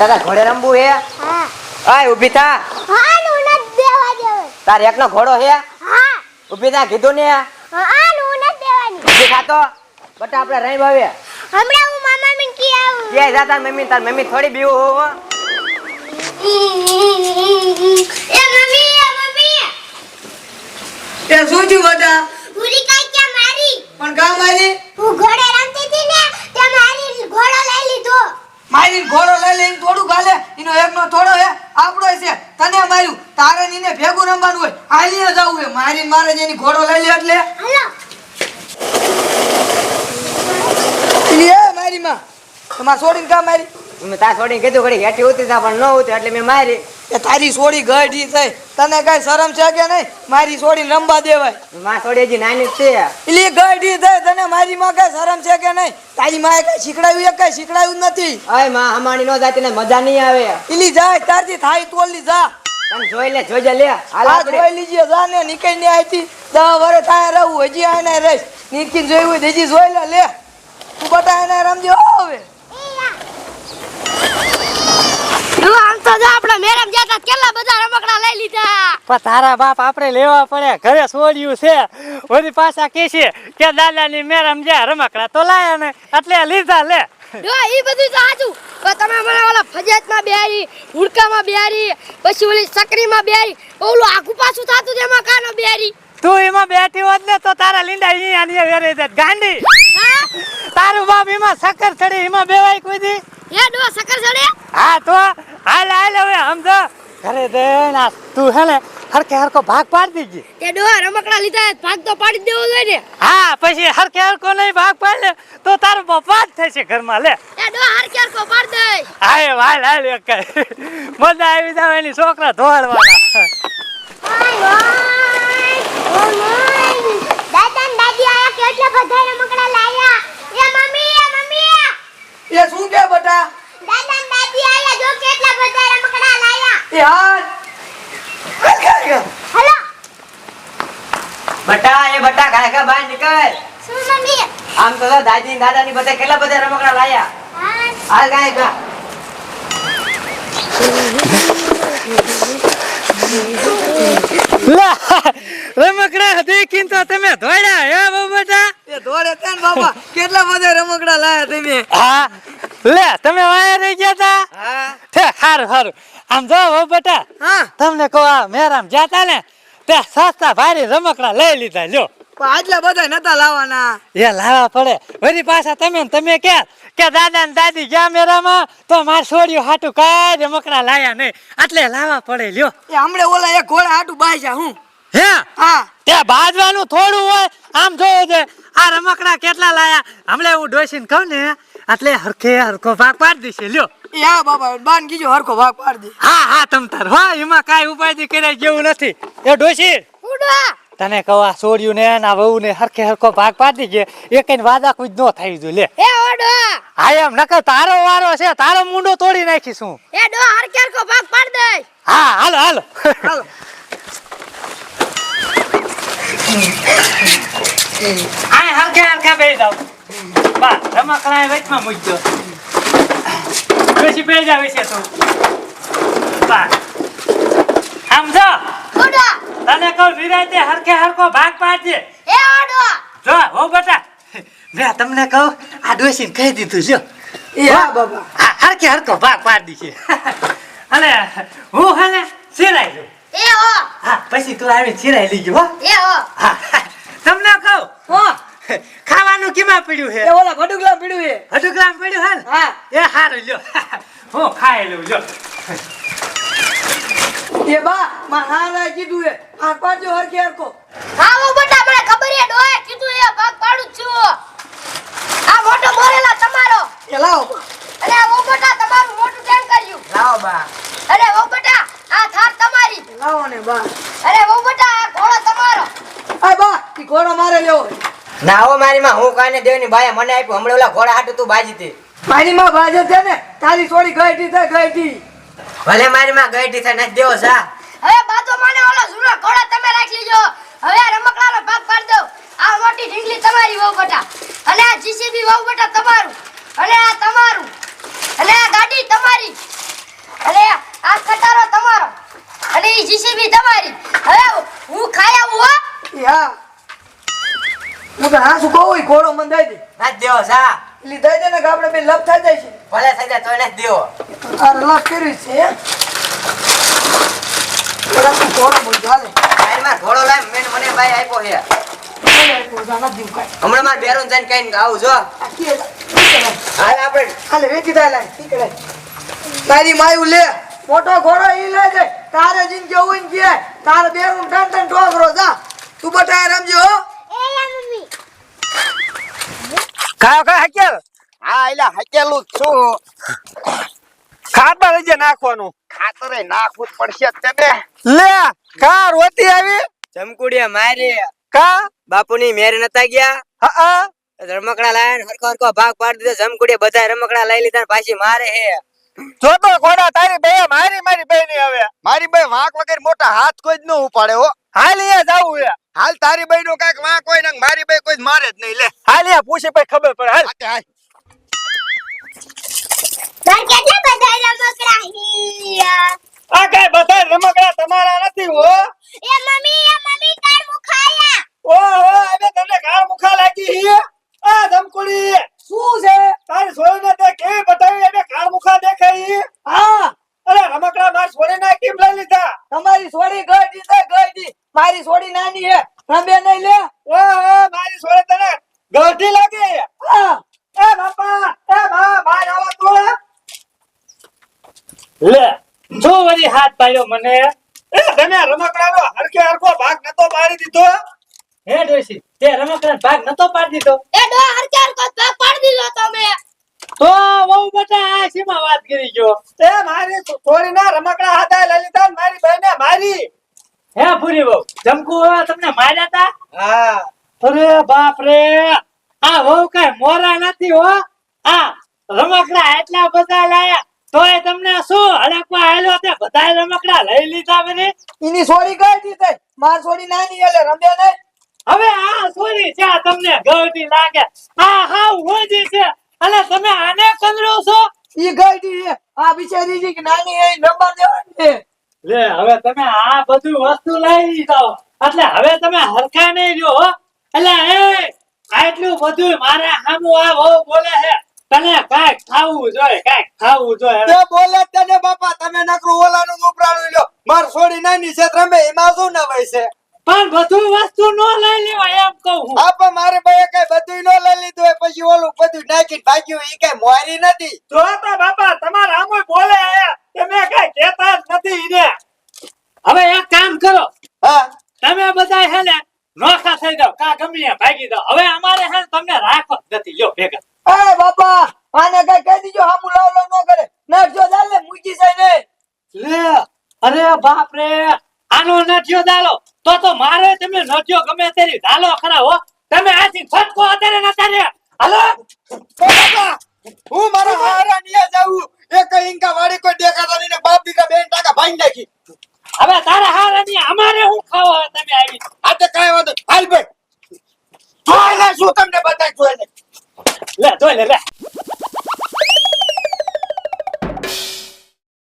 તારા ઘોડે રમવું હે? હા. ઓય ઊભી થા. હા નું ન દેવા દેવે. તાર એકનો ઘોડો હે? હા. ઊભી થા કીધું ને. હા નું ન દેવાની. ઊભી થા તો. બટા આપણે રહી ભાવે. હમણાં હું મામા મિન કી આવું. કે જા તાર મમ્મી થોડી બીવું હો. એ મમ્મી. તે શું થયું બેટા? પૂરી કાઈ કે મારી. પણ કા મારી? હું ઘોડે રમતી હતી ને તે મારી ઘોડો લઈ લીધો. મારી ઘોડો લઈ લઈને થોડું ગાલે એનો એકનો થોડો હે આપણો છે. તને માર્યું તારે નીને ભેગું રમવાનું હોય. આલીએ જવું હે મારી મારે જેની ઘોડો લઈ લે એટલે. હાલો. લે મારી માં તમાર છોડીને કા મારી? મેં તાર છોડીને કીધું ઘડી હેઠી ઉતરી તા પણ ન ઉતરી એટલે મેં મારી. એ તારી છોડી ગઢી થઈ તને કઈ શરમ છે કે નહીં? મારી છોડીને રમવા દેવાય. માં છોડી હજી નાની જ છે. એલી ગઢી થઈ તને મારી માં કઈ શરમ છે કે નહીં? તારી માએ કઈ શીખડાવ્યું કઈ શીખડાવ્યું નથી. ઓય માં હમાણી નો જાતી ને મજા નહીં આવે. એલી જાય તારથી થાય તોલી જા. તને જોઈ લે હાલ આ આપણે. જોઈ લીજે જા ને નીકળી ને આઈતી 10 વર્ષ થાય રહું હજી આને રહીશ. નીકળીને જોઈ હોય હજી જોઈ લે તું બટા એને રમજો હવે. આમ તો જો આપણે મેરમ જતા કેટલા બધા રમકડા લઈ લીધા. પણ તારા બાપ આપણે લેવા પડે ઘરે છોડ્યું છે વળી પાછા કે છે કે દાદાની મેરમ જ્યાં રમકડા તો લાયા ને એટલે લીધા લે. જો ઈ બધું તો સાચું. તો તમે મને ઓલા ફજેતમાં બેહારી, હુડકામાં બેહારી, પછી ઓલી સકરીમાં બેહારી, ઓલું આખું પાછું થાતું તેમાં કાનો બેહારી. તું એમાં બેઠી હોત ને તો તારા લીંડા અહીંયા વેરે જાત ગાંડી. હા? તારું બાપ એમાં શક્કર ચડી એમાં બેવાય કોઈ દી? હે ડો સકર ચડે? હા તો હાલ હવે સમજો ઘરે દે ના તું હે ને હરખો ભાગ પાડી દીજી. તે ડો રમકડા લીધા ભાગ તો પાડી દેવો જોઈએ ને. હા પછી હરખો નહીં ભાગ પાડે તો તારો બપાત થશે ઘરમાં લે. તે ડો હરકેર કો પાડ દે. હાલ એક મજા આવી જાવ એની છોકરા ધોળવાના. દાદા ને દાદી આયા કેટલા બધા રમકડા લાયા. એ મમ્મી. એ શું કે બટા? દાદા ને દાદી આયા જો કેટલા બધા રમકડા લાયા. એ હાલ હાલો. બટા ઘાઘા બહાર નીકળ. શું મમ્મી? આમ તો દાદી દાદાની બધા કેટલા બધા રમકડા લાયા. હા. હાલ ઘાઘા. રમકડા દેખીને તો તમે ધોડ્યા હે બાબા? એ દોડે તેન બાબા કેટલા બધા રમકડા લાયા તમે. હા લે તમે વાયા રહી ગયા તા. હા તે હારું આમ જો બાબા હા તમને કહો આ મેરામ જાતા ને તે સસ્તા ભારી રમકડા લઈ લીધા લ્યો. પણ આટલા બધા નતા લાવવાના. એ લાવવા પડે વળી પાછા તમે કે દાદા ને દાદી ગયા મેરામાં તો માર છોડ્યું હાટું કાંઈ રમકડા લાયા નહીં એટલે લાવવા પડે લ્યો. એ હમણે ઓલા એક ઘોડા હાટું બાજ્યા હું. હે હા તે બાજવાનું થોડું હોય આમ જોવો છે આ રમકડા કેટલા લાયા હમણાં હું ડોસીને કહું ને એટલે હરખો ભાગ પાડી દેશે લ્યો. એ હા બાબા બાન કીજો હરખો ભાગ પાડી દે. હા તમ તાર હો એમાં કાંઈ ઉપાય કર્યા જેવું નથી. એ ડોસી ઉડા. તને કહું આ છોડ્યું ને આ વહુ ને હરખો ભાગ પાડી દેજે એ કઈ વાદા કુજ ન થઈ જો લે. એ ઓડો. હા એમ નકર તારો વારો છે તારો મુંડો તોડી નાખીશું. એ ડો હરકેર કો ભાગ પાડ દે. હા હાલો હાલો આ હરખે બેસી જાવ બા રમકડા વચમાં મૂકજો પછી બેસી જાવ છે તું બા સમજો. ઉડા. તને કહું વિરાતે હરખો ભાગ પાડજે. એ ઓડો. જો હો બેટા મેં તમને કહું આ ડોસીને કહી દીધું જો. એ હા બાબા આ હરખો ભાગ પાડી છે અને હું હે ને સિરાઈ લઉં. એ હો. હા પછી તું આવીને સિરાઈ લીજો હો. એ હો. હા તમને કહું હો ખાવાનું કેમાં પડ્યું એ છે? ઓલા ભડુકલા પીડ્યું હે. હડુગ્રામ પડ્યું હે ને? હા એ હારું લ્યો હું ખાઈ લઉં લ્યો. એ બા માં હારા કીધું હે આ પાડજો હરખે હરખો. આવો બટા મને ખબર હે ડોએ કીધું એ ભાગ પાડું છું. આ મોટો મોરેલા તમારો. એ લાવો બા. અરે ઓ બટા તમારું મોટું ટેન્ક કર્યું. લાવો બા. અરે ઓ બટા આ થાર તમારી. લાવો ને બા. અરે ઓ બટા આ ઘોડો તમારો. આ બા ઈ ઘોડો મારે લેવો. ના હો મારી માં હું કાને દેવની બાયા મને આપ્યું હમણાં ઓલા ઘોડા હાટું તું બાજી હતી. મારી માં બાજે છે ને તારી છોડી ગઈટી થાય ગઈટી. ભલે મારી માં ગઈ ટી નથી દેવો સા. હવે બાતો મને ઓલો જૂનો ઘોડો તમે રાખી લીજો. હવે આ રમકડાનો ભાગ પાડ દો. આ મોટી ઢીંગલી તમારી વહુ બટા. અને આ જીસીબી વહુ બટા તમારું. અને આ તમારું. અને આ ગાડી તમારી. અરે આ કટારો તમારો અને ઈ જીસીબી તમારી. હવે હું ખાઈ આવું હો. એ હા હું તો હા શું કહું ઈ ઘોડો મને દઈ દે ના દેવો જા એટલે દઈ દે ને કે આપણે બે લપ થઈ જાય છે ભલે થઈ જાય તોય નથી દેવો તારે લપ કર્યું છે પેલા તું ઘોડો બોલ ચાલે મારીમાં ઘોડો લાય મને ભાઈ આપ્યો છે હમણાં મારે બેરું જઈને કઈ આવું જો હાલ આપણે હાલે વેચી દે લાય ઠીક તારી માયું લે મોટો ઘોડો ઈ લે છે તારે જીન કેવું ને કે તારે બેરું ટન ટોકરો જા તું બટાય રમજો હો એ યા મમ્મી. ખાયો ખા હકેલ હા એલા હકેલું જ છું ખાતર જ નાખવાનું ખાતરે નાખવું જ પડશે જ તેને લે કા રોતી આવી જમકુડિયા મારી કા બાપુની મેરે નતા ગયા હા રમકડા લાયા ને હરખો હરખો ભાગ પાડી દીધો જમકુડિયા બધા રમકડા લઈ લીધા ને પાછી મારે હે જો તો ઘોડા તારી બે મારી બે ની હવે મારી ભાઈ વાંક વગર મોટા હાથ કોઈ જ ન ઉપાડે હો હાલ અહીંયા જાવું હે હાલ તારી ભાઈ નો કાંઈક વાંક હોય ને મારી ભાઈ કોઈ જ મારે જ નહીં લે હાલ અહીંયા પૂછે પછી ખબર પડે હાલ હાથે હાલ તાર કેટલા બધા રમકડા હી. આ કઈ બધા રમકડા તમારા નથી હો એ મમ્મી તાર મુખાયા. ઓહો હવે તમને ગાળ મુખા લાગી હે આ ધમકુડી શું છે તારી સોયને તે કેવી બતાવી એને ગાળ મુખા દેખાઈ હા અરે રમકડા માર સોયને કેમ લઈ લીધા તમારી સોડી ગઈ દી મારી સોડી નાની હે રમે નહીં લે ઓહો મારી સોય તને ગઢી લાગે હા એ બાપા એ માર આવા તો લે જો વળી હાથ પાડ્યો મને એ તમે રમકડાનો હરખો ભાગ નતો પાડી દીધો હે ડોસી તે રમકડા ભાગ નતો પાડી દીધો એ ડો હરકાર કો ભાગ પાડી દીધો તમે. તો બહુ બટા આ સીમા વાત કરી ગયો એ મારી થોડી ના રમકડા હાથે લઈ લીધા ને મારી બહેને મારી હે પૂરી બહુ જમકુ તમને માર્યા તા હા અરે બાપ રે આ બહુ કઈ મોરા નથી હો આ રમકડા એટલા બધા લાયા તોય તમને શું હડકવા આલ્યો તે બધા રમકડા લઈ લીધા મને એની સોડી ગઈ દી માર સોડી નાની એટલે રમે નહીં હવે આ સોરી છે તમને ગળતી લાગે આ હાવ હોજી છે અને તમે આને કંદરો છો ઈ ગઈ દી આ બિચારી જી કે નાની હે નંબર દેવાની લે હવે તમે આ બધું વસ્તુ લઈ જાઓ એટલે હવે તમે હરખા નહીં રહ્યો હો એટલે એ આટલું બધું મારા સામું આ બહુ બોલે છે તને કાંઈક ખાવું જોઈએ તે બોલે તને બાપા તમે નકરું ઓલાનું ઉપરાણું લ્યો માર છોડી નાની છે રમે એમાં શું ના હોય છે પણ બધું વસ્તુ નો લઈ લેવાય એમ કહું હું આપા મારે ભાઈ કઈ બધું નો લઈ લીધું હોય પછી ઓલું બધું નાખીને ભાગ્યું ઈ કઈ મોરી નથી જો તો બાપા તમારા આમોય બોલે તમે કઈ કહેતા જ નથી ઈને હવે એક કામ કરો હા તમે બધા હે ને નોખા થઈ જાવ કા ગમે ભાગી જાવ હવે અમારે હે ને તમને રાખો જ નથી લ્યો ભેગા એ બાપા આને કઈ કહી દીજો હામુ લાવ ન કરે નડજો ચાલે મૂકી જાય ને લે અરે બાપ રે આનો નઠ્યો દાલો તો મારે તમે નઠ્યો ગમે તેરી દાલો ખરા હો તમે આથી ફટકો અત્યારે નતા રે હાલો તો બાપા હું મારા હારા નિયા જાવું એક ઇંકા વાડી કોઈ દેખાતા નહીં ને બાપ દીકા બેન ટાકા ભાઈ નાખી હવે તારા હારાની અમારે હું ખાવો હવે તમે આવી આ તો કાઈ વાંધો હાલ ભાઈ જોઈ લે શું તમને બતાય જોઈ લે લે જોઈ લે લે